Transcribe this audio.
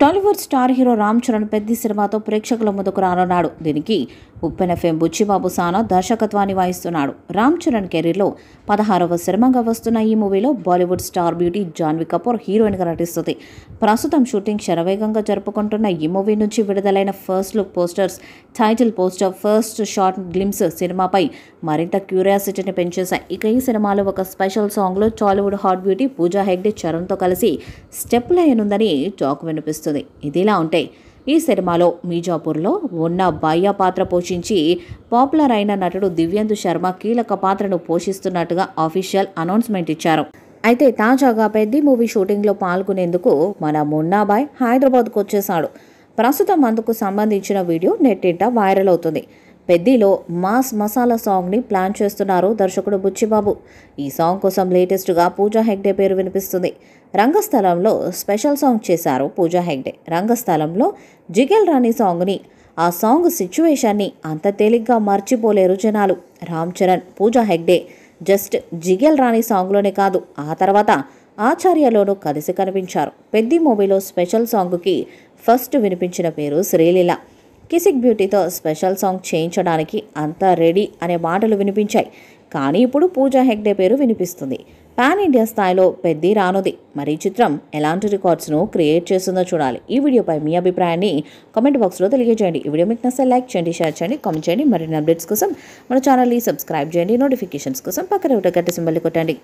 Tollywood star hero Ram Charan పెద్ద సినిమాతో ప్రేక్షకుల ముందుకు రానున్నాడు. దీనికి ఉప్పెన ఫేమ్ బుచ్చిబాబు సానా దర్శకత్వాన్ని వహిస్తున్నాడు. రామ్ చరణ్ కెరీర్లో 16వ సినిమాగా వస్తున్న ఈ మూవీలో బాలీవుడ్ స్టార్ బ్యూటీ జాన్వీ కపూర్ హీరోయిన్గా నటిస్తుంది. ప్రస్తుతం షూటింగ్ శరవేగంగా జరుపుకుంటున్న ఈ మూవీ నుంచి విడుదలైన first look posters, title poster, first short glimpse సినిమాపై మరింత క్యూరియాసిటీని పెంచేశాయి. ఇక ఈ సినిమాలో ఒక స్పెషల్ సాంగ్లో టాలీవుడ్ హాట్ బ్యూటీ పూజా హెగ్డే చరణ్తో కలిసి స్టెప్ లయనుందని టాక్ వినిపిస్తుంది. ఇదిలా ఉంటే ఈ సినిమాలో మీజాపూర్లో ఉన్న బాయ్య పాత్ర పోషించి పాపులర్ అయిన నటుడు దివ్యేందు శర్మ కీలక పాత్రను పోషిస్తున్నట్టుగా అఫీషియల్ అనౌన్స్మెంట్ ఇచ్చారు. అయితే తాజాగా పెద్ద మూవీ షూటింగ్లో పాల్గొనేందుకు మన మున్నాబాయ్ హైదరాబాద్కు వచ్చేశాడు. ప్రస్తుతం అందుకు సంబంధించిన వీడియో నెట్టింట వైరల్ అవుతుంది. పెద్దిలో మాస్ మసాలా సాంగ్ని ప్లాన్ చేస్తున్నారు దర్శకుడు బుచ్చిబాబు. ఈ సాంగ్ కోసం లేటెస్ట్గా పూజా హెగ్డే పేరు వినిపిస్తుంది. రంగస్థలంలో స్పెషల్ సాంగ్ చేశారు పూజా హెగ్డే. రంగస్థలంలో జిగేల్ రాణి సాంగ్ని, ఆ సాంగ్ సిచ్యువేషన్ని అంత తేలిగ్గా మర్చిపోలేరు జనాలు. రామ్ చరణ్, పూజా హెగ్డే జస్ట్ జిగేల్ రాణి సాంగ్లోనే కాదు, ఆ తర్వాత ఆచార్యలోనూ కలిసి కనిపించారు. పెద్ది మూవీలో స్పెషల్ సాంగ్కి ఫస్ట్ వినిపించిన పేరు శ్రీలీల. కిసిక్ బ్యూటీతో స్పెషల్ సాంగ్ చేయించడానికి అంతా రెడీ అనే మాటలు వినిపించాయి. కానీ ఇప్పుడు పూజా హెగ్డే పేరు వినిపిస్తుంది. పాన్ ఇండియా స్థాయిలో పెద్ది రానుంది. మరి ఈ చిత్రం ఎలాంటి రికార్డ్స్ను క్రియేట్ చేస్తుందో చూడాలి. ఈ వీడియోపై మీ అభిప్రాయాన్ని కామెంట్ బాక్స్లో తెలియజేయండి. ఈ వీడియో మీకు నచ్చితే లైక్ చేయండి, షేర్ చేయండి, కామెంట్ చేయండి. మరిన్ని అప్డేట్స్ కోసం మన ఛానల్ని సబ్స్క్రైబ్ చేయండి. నోటిఫికేషన్స్ కోసం పక్కన గంట సింబల్ని కొట్టండి.